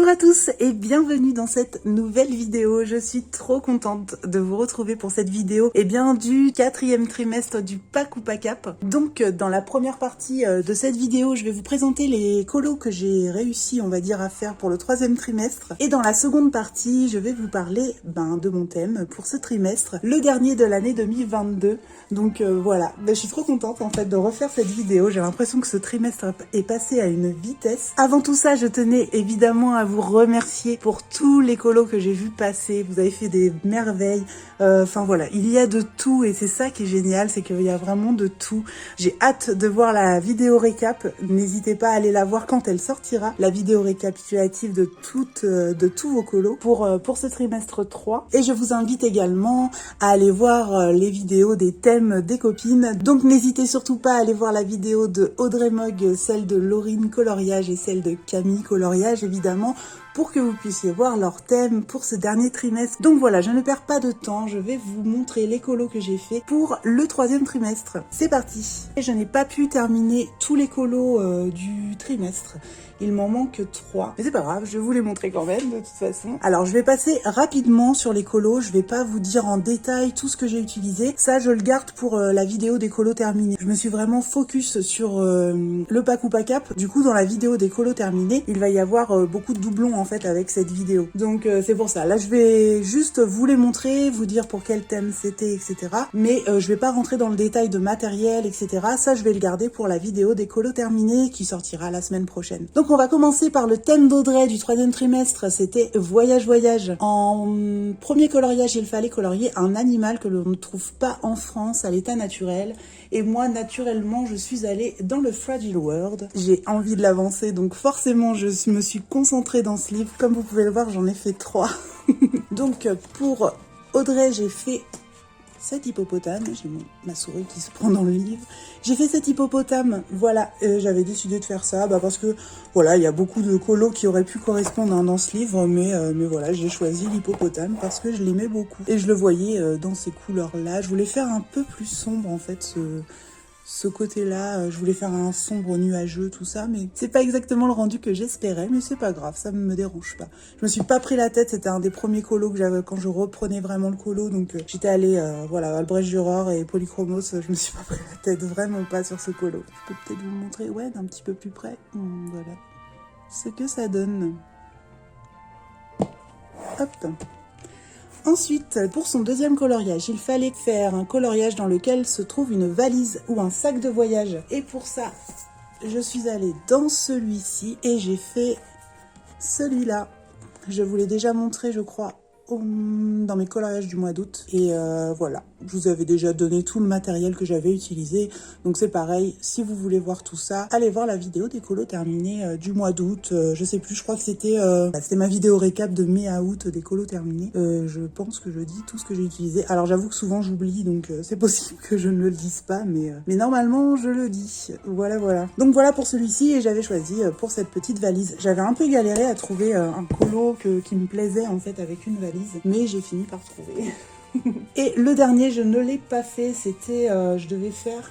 Bonjour à tous et bienvenue dans cette nouvelle vidéo. Je suis trop contente de vous retrouver pour cette vidéo du 4e trimestre du Pack ou Pas Cap. Donc dans la première partie de cette vidéo, je vais vous présenter les colos que j'ai réussi, on va dire, à faire pour le 3e trimestre. Et dans la seconde partie, je vais vous parler de mon thème pour ce trimestre, le dernier de l'année 2022. Donc voilà, je suis trop contente en fait de refaire cette vidéo. J'ai l'impression que ce trimestre est passé à une vitesse. Avant tout ça, je tenais évidemment à vous remercier pour tous les colos que j'ai vu passer. Vous avez fait des merveilles. Enfin voilà, il y a de tout et c'est ça qui est génial, c'est qu'il y a vraiment de tout. J'ai hâte de voir la vidéo récap. N'hésitez pas à aller la voir quand elle sortira, la vidéo récapitulative de tous vos colos pour ce trimestre 3. Et je vous invite également à aller voir les vidéos des thèmes des copines. Donc n'hésitez surtout pas à aller voir la vidéo de Audrey Mogg, celle de Laurine Coloriage et celle de Camille Coloriage évidemment, pour que vous puissiez voir leurs thèmes pour ce dernier trimestre. Donc voilà, je ne perds pas de temps, je vais vous montrer les colos que j'ai fait pour le 3e trimestre. C'est parti. Et je n'ai pas pu terminer tous les colos du trimestre. Il m'en manque 3. Mais c'est pas grave, je vais vous les montrer quand même de toute façon. Alors je vais passer rapidement sur les colos, je vais pas vous dire en détail tout ce que j'ai utilisé. Ça je le garde pour la vidéo des colos terminés. Je me suis vraiment focus sur le Pack ou Pas Cap. Du coup dans la vidéo des colos terminés, il va y avoir beaucoup de doublons en fait avec cette vidéo. Donc c'est pour ça. Là je vais juste vous les montrer, vous dire pour quel thème c'était, etc. Mais je vais pas rentrer dans le détail de matériel, etc. Ça je vais le garder pour la vidéo des colos terminés qui sortira la semaine prochaine. Donc on va commencer par le thème d'Audrey du 3e trimestre, c'était Voyage Voyage. En premier coloriage, il fallait colorier un animal que l'on ne trouve pas en France à l'état naturel. Et moi, naturellement, je suis allée dans le Fragile World. J'ai envie de l'avancer, donc forcément, je me suis concentrée dans ce livre. Comme vous pouvez le voir, j'en ai fait 3. Donc pour Audrey, j'ai fait cet hippopotame, j'ai ma souris qui se prend dans le livre. J'ai fait cet hippopotame, voilà, j'avais décidé de faire ça, parce que, voilà, il y a beaucoup de colos qui auraient pu correspondre dans ce livre, mais voilà, j'ai choisi l'hippopotame parce que je l'aimais beaucoup. Et je le voyais dans ces couleurs-là, je voulais faire un peu plus sombre, en fait, ce côté-là, je voulais faire un sombre nuageux, tout ça, mais c'est pas exactement le rendu que j'espérais, mais c'est pas grave, ça me dérange pas. Je me suis pas pris la tête, c'était un des premiers colos que j'avais quand je reprenais vraiment le colo, donc j'étais allée, voilà, Albrecht Dürer et Polychromos, je me suis pas pris la tête, vraiment pas sur ce colo. Je peux peut-être vous le montrer, ouais, d'un petit peu plus près, voilà, ce que ça donne. Hop. Ensuite, pour son 2e coloriage, il fallait faire un coloriage dans lequel se trouve une valise ou un sac de voyage. Et pour ça, je suis allée dans celui-ci et j'ai fait celui-là. Je vous l'ai déjà montré, je crois, dans mes coloriages du mois d'août. Et voilà, je vous avais déjà donné tout le matériel que j'avais utilisé. Donc c'est pareil, si vous voulez voir tout ça, allez voir la vidéo des colos terminés du mois d'août. Je sais plus, je crois que c'était ma vidéo récap de mai à août des colos terminés. Je pense que je dis tout ce que j'ai utilisé. Alors j'avoue que souvent j'oublie, donc c'est possible que je ne le dise pas, mais normalement je le dis. Voilà, voilà. Donc voilà pour celui-ci, et j'avais choisi pour cette petite valise. J'avais un peu galéré à trouver un colo qui me plaisait en fait avec une valise, mais j'ai fini par trouver. Et le dernier, je ne l'ai pas fait, c'était, je devais faire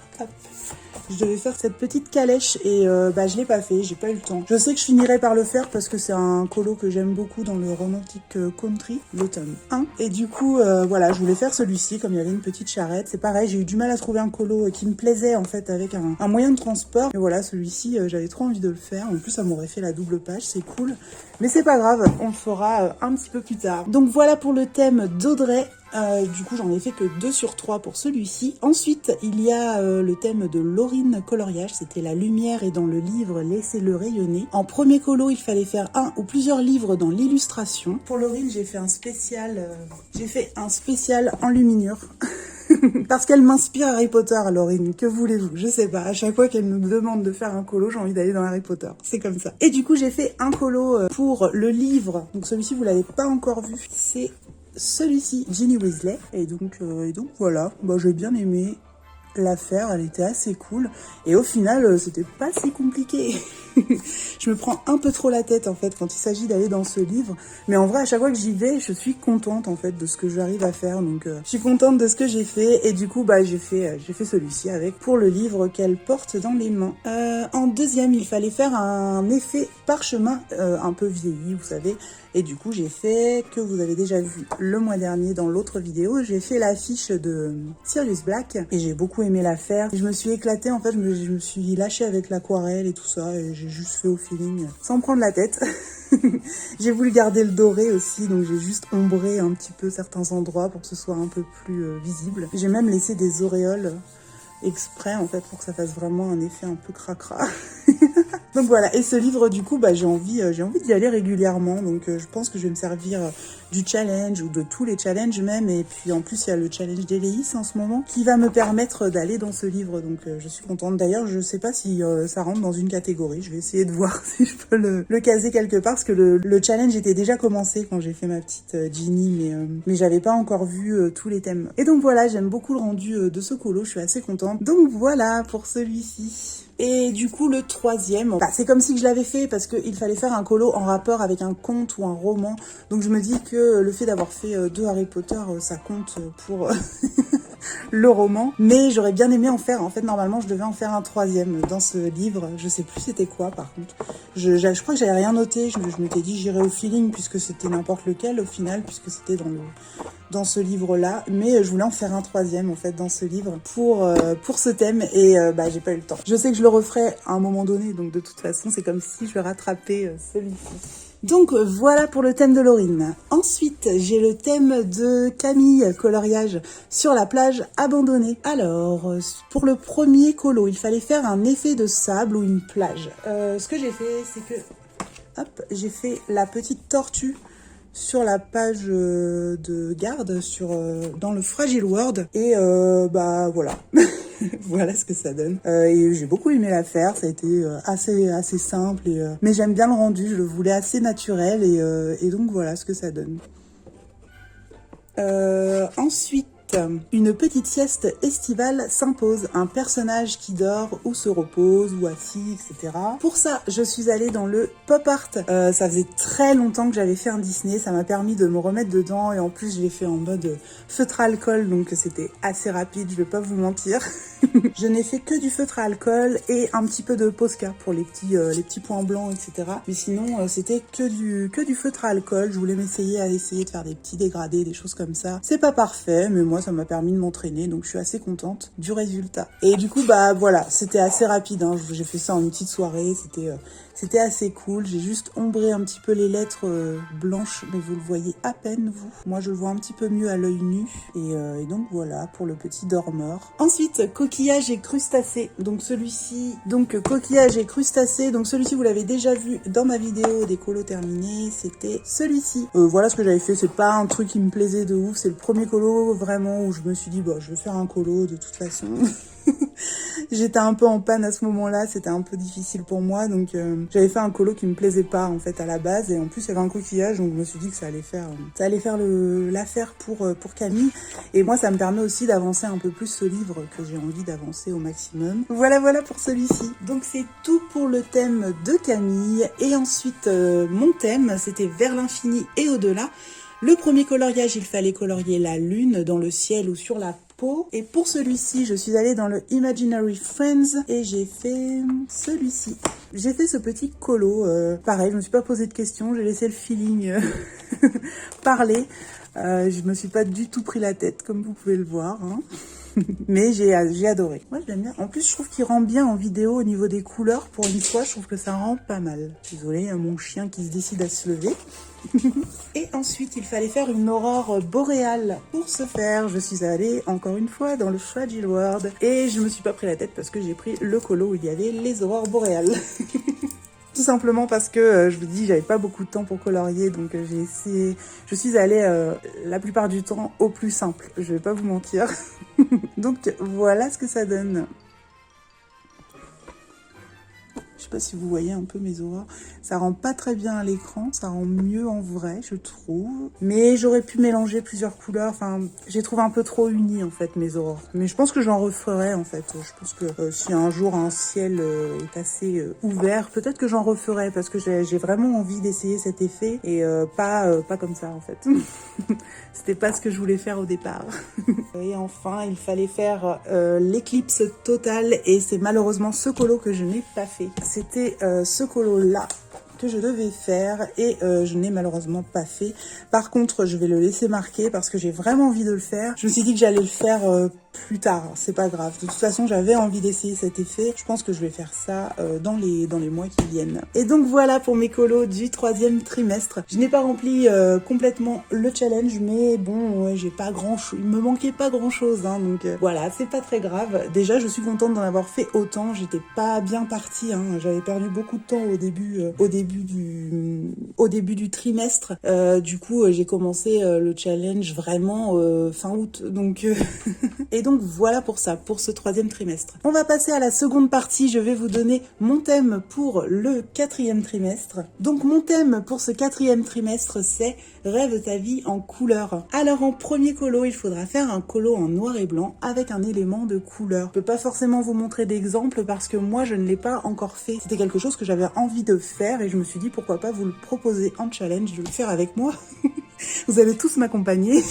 cette petite calèche et je l'ai pas fait, j'ai pas eu le temps. Je sais que je finirai par le faire parce que c'est un colo que j'aime beaucoup dans le Romantic Country, le tome 1. Et du coup, voilà, je voulais faire celui-ci comme il y avait une petite charrette. C'est pareil, j'ai eu du mal à trouver un colo qui me plaisait en fait avec un moyen de transport. Et voilà, celui-ci, j'avais trop envie de le faire. En plus, ça m'aurait fait la double page, c'est cool. Mais c'est pas grave, on le fera un petit peu plus tard. Donc voilà pour le thème d'Audrey. Du coup, j'en ai fait que 2 sur 3 pour celui-ci. Ensuite, il y a le thème de Laurine Coloriage. C'était la lumière et dans le livre, laissez-le rayonner. En premier colo, il fallait faire un ou plusieurs livres dans l'illustration. Pour Laurine, j'ai fait un spécial enluminure. Parce qu'elle m'inspire Harry Potter, Laurine. Que voulez-vous? Je sais pas. À chaque fois qu'elle nous demande de faire un colo, j'ai envie d'aller dans Harry Potter. C'est comme ça. Et du coup, j'ai fait un colo pour le livre. Donc celui-ci, vous l'avez pas encore vu. C'est celui-ci, Ginny Weasley. Et donc voilà. J'ai bien aimé la faire. Elle était assez cool. Et au final, c'était pas si compliqué. Je me prends un peu trop la tête en fait quand il s'agit d'aller dans ce livre. Mais en vrai, à chaque fois que j'y vais, je suis contente en fait de ce que j'arrive à faire. Donc je suis contente de ce que j'ai fait. Et du coup, bah j'ai fait celui-ci avec pour le livre qu'elle porte dans les mains. En deuxième, il fallait faire un effet parchemin un peu vieilli, vous savez. Et du coup, j'ai fait, que vous avez déjà vu le mois dernier dans l'autre vidéo, j'ai fait l'affiche de Sirius Black et j'ai beaucoup aimé la faire. Et je me suis éclatée, en fait, je me suis lâchée avec l'aquarelle et tout ça et j'ai juste fait au feeling sans me prendre la tête. J'ai voulu garder le doré aussi, donc j'ai juste ombré un petit peu certains endroits pour que ce soit un peu plus visible. J'ai même laissé des auréoles exprès en fait pour que ça fasse vraiment un effet un peu cracra. Donc voilà, et ce livre du coup, bah, j'ai envie d'y aller régulièrement, donc je pense que je vais me servir du challenge ou de tous les challenges même, et puis en plus il y a le challenge d'Éléis en ce moment qui va me permettre d'aller dans ce livre, donc je suis contente. D'ailleurs, je sais pas si ça rentre dans une catégorie, je vais essayer de voir si je peux le caser quelque part, parce que le challenge était déjà commencé quand j'ai fait ma petite Ginny, mais j'avais pas encore vu tous les thèmes. Et donc voilà, j'aime beaucoup le rendu de ce colo, je suis assez contente. Donc voilà pour celui-ci. Et du coup, le troisième, bah, c'est comme si je l'avais fait parce qu'il fallait faire un colo en rapport avec un conte ou un roman. Donc je me dis que le fait d'avoir fait 2 Harry Potter, ça compte pour le roman. Mais j'aurais bien aimé en faire. En fait, normalement, je devais en faire un troisième dans ce livre. Je sais plus c'était quoi, par contre. Je crois que j'avais rien noté. Je m'étais dit j'irais au feeling puisque c'était n'importe lequel au final, puisque c'était dans ce livre-là, mais je voulais en faire un troisième en fait dans ce livre pour ce thème et bah j'ai pas eu le temps. Je sais que je le referai à un moment donné, donc de toute façon c'est comme si je rattrapais celui-ci. Donc voilà pour le thème de Laurine. Ensuite, j'ai le thème de Camille, coloriage sur la plage abandonnée. Alors, pour le premier colo, il fallait faire un effet de sable ou une plage. Ce que j'ai fait, c'est que hop, j'ai fait la petite tortue sur la page de garde dans le Fragile World et bah voilà. Voilà ce que ça donne. Et j'ai beaucoup aimé la faire, ça a été assez simple, mais j'aime bien le rendu, je le voulais assez naturel et donc voilà ce que ça donne. Ensuite, une petite sieste estivale s'impose, un personnage qui dort ou se repose ou assis, etc. Pour ça, je suis allée dans le pop art. Ça faisait très longtemps que j'avais fait un Disney, ça m'a permis de me remettre dedans et en plus je l'ai fait en mode feutre à alcool, donc c'était assez rapide, je vais pas vous mentir. Je n'ai fait que du feutre à alcool et un petit peu de Posca pour les petits points blancs, etc. Mais sinon, c'était que du feutre à alcool. Je voulais m'essayer de faire des petits dégradés, des choses comme ça. C'est pas parfait, mais moi, ça m'a permis de m'entraîner, donc je suis assez contente du résultat. Et du coup, bah voilà, c'était assez rapide, hein. J'ai fait ça en une petite soirée, c'était assez cool. J'ai juste ombré un petit peu les lettres blanches, mais vous le voyez à peine, vous. Moi, je le vois un petit peu mieux à l'œil nu. Et donc voilà, pour le petit dormeur. Ensuite, coquillage et crustacés. Donc celui-ci, coquillage et crustacés. Donc celui-ci, vous l'avez déjà vu dans ma vidéo des colos terminés. C'était celui-ci. Voilà ce que j'avais fait. C'est pas un truc qui me plaisait de ouf. C'est le premier colo vraiment où je me suis dit, bah, je vais faire un colo de toute façon. J'étais un peu en panne à ce moment-là, c'était un peu difficile pour moi, donc j'avais fait un colo qui me plaisait pas en fait à la base, et en plus il y avait un coquillage, donc je me suis dit que ça allait faire l'affaire pour Camille, et moi ça me permet aussi d'avancer un peu plus ce livre que j'ai envie d'avancer au maximum. Voilà pour celui-ci. Donc c'est tout pour le thème de Camille, et ensuite mon thème c'était vers l'infini et au-delà. Le premier coloriage, il fallait colorier la lune dans le ciel ou sur la peau. Et pour celui-ci, je suis allée dans le Imaginary Friends et j'ai fait celui-ci. J'ai fait ce petit colo. Pareil, je me suis pas posé de questions, j'ai laissé le feeling parler. Je me suis pas du tout pris la tête, comme vous pouvez le voir, hein. Mais j'ai adoré. Moi, je l'aime bien. En plus, je trouve qu'il rend bien en vidéo au niveau des couleurs. Pour une fois, je trouve que ça rend pas mal. Désolée, il y a mon chien qui se décide à se lever. Et ensuite, il fallait faire une aurore boréale. Pour ce faire, je suis allée encore une fois dans le Fragile World. Et je me suis pas pris la tête parce que j'ai pris le colo où il y avait les aurores boréales. Tout simplement parce que je vous dis, j'avais pas beaucoup de temps pour colorier, donc j'ai essayé. Je suis allée la plupart du temps au plus simple, je vais pas vous mentir. Donc voilà ce que ça donne. Je sais pas si vous voyez un peu mes aurores. Ça rend pas très bien à l'écran, ça rend mieux en vrai, je trouve. Mais j'aurais pu mélanger plusieurs couleurs. Enfin, j'ai trouvé un peu trop uni en fait mes aurores. Mais je pense que j'en referai en fait. Je pense que si un jour un ciel est assez ouvert, peut-être que j'en referai parce que j'ai vraiment envie d'essayer cet effet et pas comme ça en fait. C'était pas ce que je voulais faire au départ. Et enfin, il fallait faire l'éclipse totale et c'est malheureusement ce colo que je n'ai pas fait. C'était ce colo là que je devais faire et je n'ai malheureusement pas fait. Par contre, je vais le laisser marquer parce que j'ai vraiment envie de le faire. Je me suis dit que j'allais le faire plus tard, c'est pas grave. De toute façon, j'avais envie d'essayer cet effet. Je pense que je vais faire ça dans les mois qui viennent. Et donc voilà pour mes colos du 3e trimestre. Je n'ai pas rempli complètement le challenge, mais bon, ouais, j'ai pas grand chose. Il me manquait pas grand chose, hein, donc voilà, c'est pas très grave. Déjà, je suis contente d'en avoir fait autant. J'étais pas bien partie, hein. J'avais perdu beaucoup de temps au début du trimestre. Du coup, j'ai commencé le challenge vraiment fin août, donc et donc voilà pour ça, pour ce 3e trimestre. On va passer à la seconde partie. Je vais vous donner mon thème pour le 4e trimestre. Donc mon thème pour ce 4e trimestre, c'est rêve ta vie en couleur. Alors en premier colo, il faudra faire un colo en noir et blanc avec un élément de couleur. Je peux pas forcément vous montrer d'exemple parce que moi je ne l'ai pas encore fait. C'était quelque chose que j'avais envie de faire et je me suis dit pourquoi pas vous le proposer en challenge, de le faire avec moi. Vous allez tous m'accompagner.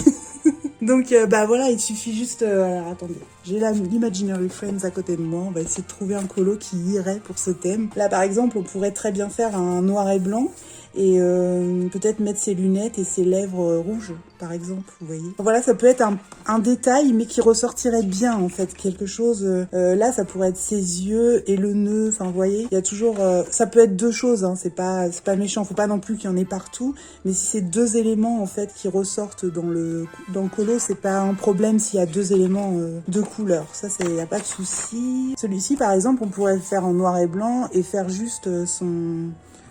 Donc bah voilà, il suffit juste... alors attendez, j'ai là l'Imaginary Friends à côté de moi. On va essayer de trouver un colo qui irait pour ce thème. Là par exemple, on pourrait très bien faire un noir et blanc et peut-être mettre ses lunettes et ses lèvres rouges, par exemple, vous voyez. Voilà, ça peut être un détail, mais qui ressortirait bien, en fait, quelque chose. Là, ça pourrait être ses yeux et le nœud, enfin, vous voyez. Il y a toujours... ça peut être deux choses, hein, c'est pas méchant, faut pas non plus qu'il y en ait partout, mais si c'est deux éléments, en fait, qui ressortent dans le colo, c'est pas un problème s'il y a deux éléments de couleur. Ça, y a pas de souci. Celui-ci, par exemple, on pourrait le faire en noir et blanc et faire juste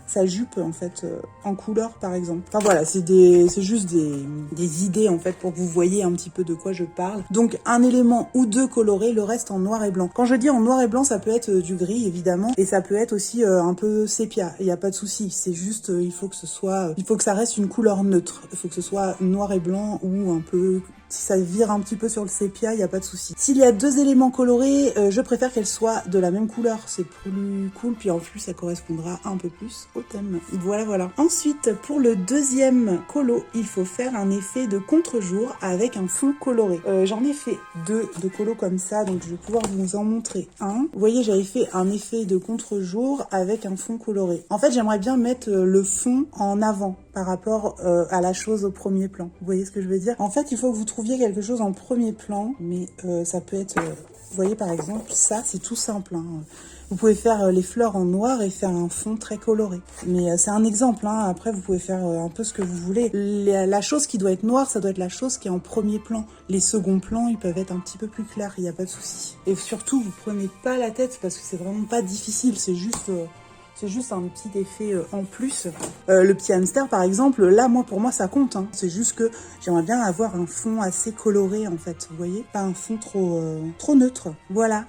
sa jupe en fait en couleur par exemple. Enfin voilà, c'est juste des idées en fait pour que vous voyez un petit peu de quoi je parle. Donc un élément ou deux colorés, le reste en noir et blanc. Quand je dis en noir et blanc, ça peut être du gris évidemment et ça peut être aussi un peu sépia. Il y a pas de souci, c'est juste il faut que ça reste une couleur neutre. Il faut que ce soit noir et blanc ou un peu... Si ça vire un petit peu sur le sépia, il n'y a pas de souci. S'il y a deux éléments colorés, je préfère qu'elles soient de la même couleur. C'est plus cool, puis en plus, ça correspondra un peu plus au thème. Voilà. Ensuite, pour le deuxième colo, il faut faire un effet de contre-jour avec un fond coloré. J'en ai fait deux de colos comme ça, donc je vais pouvoir vous en montrer un. Vous voyez, j'avais fait un effet de contre-jour avec un fond coloré. En fait, j'aimerais bien mettre le fond en avant par rapport à la chose au premier plan. Vous voyez ce que je veux dire? En fait, il faut que vous trouviez quelque chose en premier plan, mais ça peut être... vous voyez, par exemple, ça, c'est tout simple. Hein. Vous pouvez faire les fleurs en noir et faire un fond très coloré. Mais c'est un exemple. Hein. Après, vous pouvez faire un peu ce que vous voulez. La chose qui doit être noire, ça doit être la chose qui est en premier plan. Les seconds plans, ils peuvent être un petit peu plus clairs. Il n'y a pas de souci. Et surtout, vous prenez pas la tête parce que c'est vraiment pas difficile. C'est juste... c'est juste un petit effet en plus. Le petit hamster, par exemple, là, pour moi, ça compte. Hein. C'est juste que j'aimerais bien avoir un fond assez coloré, en fait. Vous voyez? Pas un fond trop neutre. Voilà.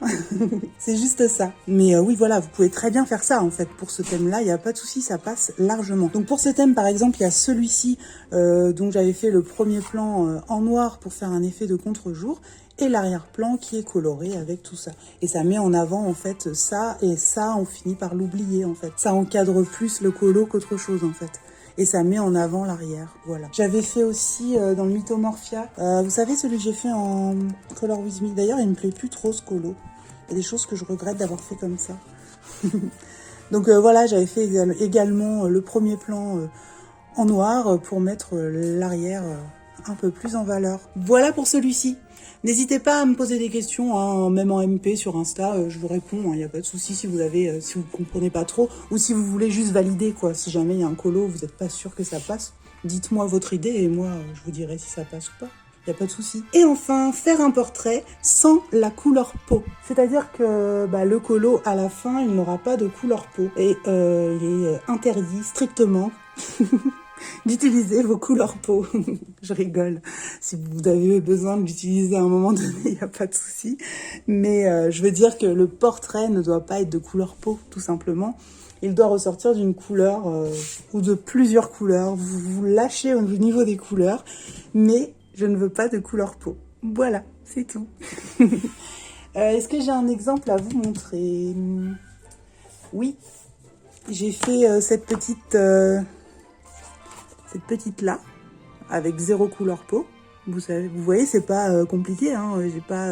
C'est juste ça. Mais oui, voilà, vous pouvez très bien faire ça, en fait. Pour ce thème-là, il n'y a pas de souci, ça passe largement. Donc, pour ce thème, par exemple, il y a celui-ci, dont j'avais fait le premier plan en noir pour faire un effet de contre-jour. Et l'arrière-plan qui est coloré avec tout ça. Et ça met en avant en fait ça, et ça on finit par l'oublier en fait. Ça encadre plus le colo qu'autre chose en fait. Et ça met en avant l'arrière, voilà. J'avais fait aussi dans le Mythomorphia, vous savez celui que j'ai fait en Color With Me. D'ailleurs il me plaît plus trop ce colo. Il y a des choses que je regrette d'avoir fait comme ça. Donc voilà, j'avais fait également le premier plan en noir pour mettre l'arrière un peu plus en valeur. Voilà pour celui-ci. N'hésitez pas à me poser des questions, hein, même en MP sur Insta, je vous réponds, il n'y a pas de souci si vous comprenez pas trop, ou si vous voulez juste valider, quoi. Si jamais il y a un colo, vous n'êtes pas sûr que ça passe, dites-moi votre idée et moi, je vous dirai si ça passe ou pas. Il n'y a pas de souci. Et enfin, faire un portrait sans la couleur peau. C'est-à-dire que le colo, à la fin, il n'aura pas de couleur peau. Et il est interdit strictement d'utiliser vos couleurs peau. Je rigole. Si vous avez besoin de l'utiliser à un moment donné, il n'y a pas de souci. Mais je veux dire que le portrait ne doit pas être de couleur peau, tout simplement. Il doit ressortir d'une couleur ou de plusieurs couleurs. Vous lâchez au niveau des couleurs, mais je ne veux pas de couleur peau. Voilà, c'est tout. Est-ce que j'ai un exemple à vous montrer? Oui, j'ai fait cette petite là avec 0 couleur peau. Vous voyez, c'est pas compliqué, hein. J'ai pas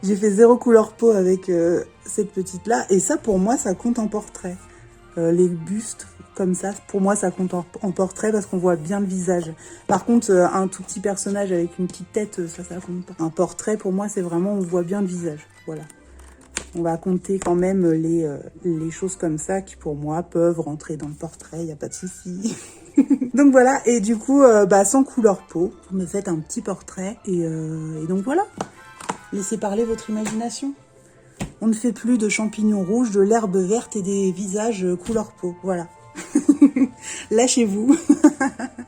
j'ai fait 0 couleur peau avec cette petite là, et ça pour moi ça compte en portrait. Les bustes comme ça, pour moi ça compte en portrait parce qu'on voit bien le visage. Par contre un tout petit personnage avec une petite tête, ça compte pas. Un portrait pour moi c'est vraiment on voit bien le visage, voilà. On va compter quand même les choses comme ça qui pour moi peuvent rentrer dans le portrait, il n'y a pas de souci. Donc voilà, et du coup sans couleur peau, vous me faites un petit portrait et donc voilà. Laissez parler votre imagination. On ne fait plus de champignons rouges, de l'herbe verte et des visages couleur peau. Voilà. Lâchez-vous.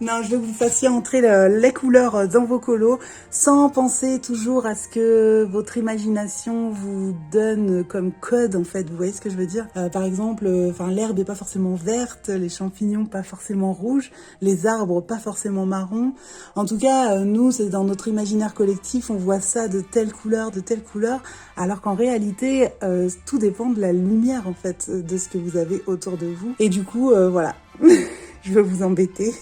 Non, je veux que vous fassiez entrer les couleurs dans vos colos sans penser toujours à ce que votre imagination vous donne comme code, en fait. Vous voyez ce que je veux dire? Par exemple, l'herbe est pas forcément verte, les champignons pas forcément rouges, les arbres pas forcément marrons. En tout cas, nous, c'est dans notre imaginaire collectif, on voit ça de telle couleur, alors qu'en réalité, tout dépend de la lumière, en fait, de ce que vous avez autour de vous. Et du coup, voilà. Je veux vous embêter.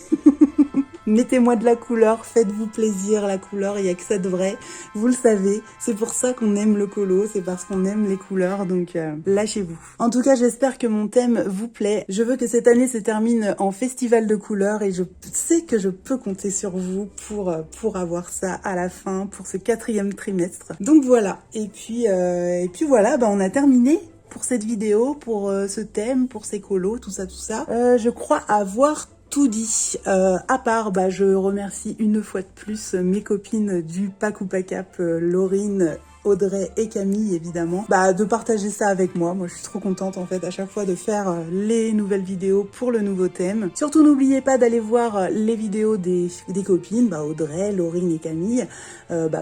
Mettez-moi de la couleur, faites-vous plaisir, la couleur, il n'y a que ça de vrai. Vous le savez, c'est pour ça qu'on aime le colo, c'est parce qu'on aime les couleurs, donc lâchez-vous. En tout cas, j'espère que mon thème vous plaît. Je veux que cette année se termine en festival de couleurs et je sais que je peux compter sur vous pour avoir ça à la fin, pour ce 4e trimestre. Donc voilà, et puis voilà, on a terminé pour cette vidéo, pour ce thème, pour ces colos, tout ça. Je crois avoir tout dit, à part, je remercie une fois de plus mes copines du Pack ou Pack-Up, Laurine, Audrey et Camille, évidemment, de partager ça avec moi. Moi, je suis trop contente, en fait, à chaque fois de faire les nouvelles vidéos pour le nouveau thème. Surtout, n'oubliez pas d'aller voir les vidéos des copines, Audrey, Laurine et Camille,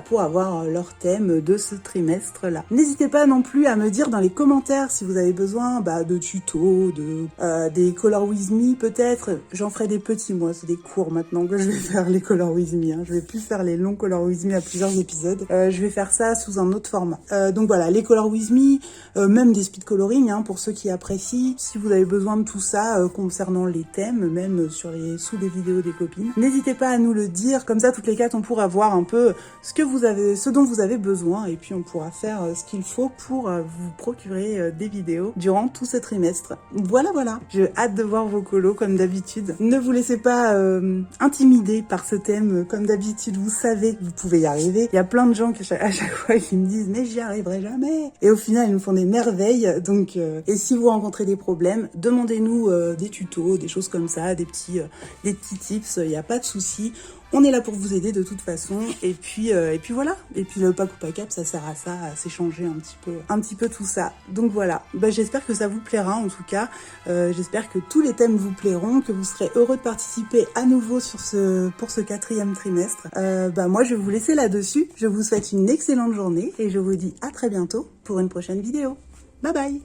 pour avoir leur thème de ce trimestre-là. N'hésitez pas non plus à me dire dans les commentaires si vous avez besoin de tutos, des Color With Me, peut-être. J'en ferai des petits, moi, c'est des courts maintenant que je vais faire les Color With Me. Hein. Je vais plus faire les longs Color With Me à plusieurs épisodes. Je vais faire ça sous un autre format. Donc voilà, les Color With Me, même des speed coloring, hein, pour ceux qui apprécient. Si vous avez besoin de tout ça concernant les thèmes, même sous les vidéos des copines, n'hésitez pas à nous le dire. Comme ça, toutes les 4, on pourra voir un peu ce dont vous avez besoin, et puis on pourra faire ce qu'il faut pour vous procurer des vidéos durant tout ce trimestre. Voilà. J'ai hâte de voir vos colos comme d'habitude. Ne vous laissez pas intimider par ce thème. Comme d'habitude, vous savez que vous pouvez y arriver. Il y a plein de gens à chaque fois qui me disent mais j'y arriverai jamais. Et au final, ils nous font des merveilles. Donc, et si vous rencontrez des problèmes, demandez-nous des tutos, des choses comme ça, des petits tips. Il n'y a pas de souci. On est là pour vous aider de toute façon, et puis voilà. Et puis le Pack ou Pack-Up, ça sert à ça, à s'échanger un petit peu tout ça. Donc voilà, j'espère que ça vous plaira en tout cas. J'espère que tous les thèmes vous plairont, que vous serez heureux de participer à nouveau pour ce 4e trimestre. Moi je vais vous laisser là-dessus. Je vous souhaite une excellente journée et je vous dis à très bientôt pour une prochaine vidéo. Bye bye.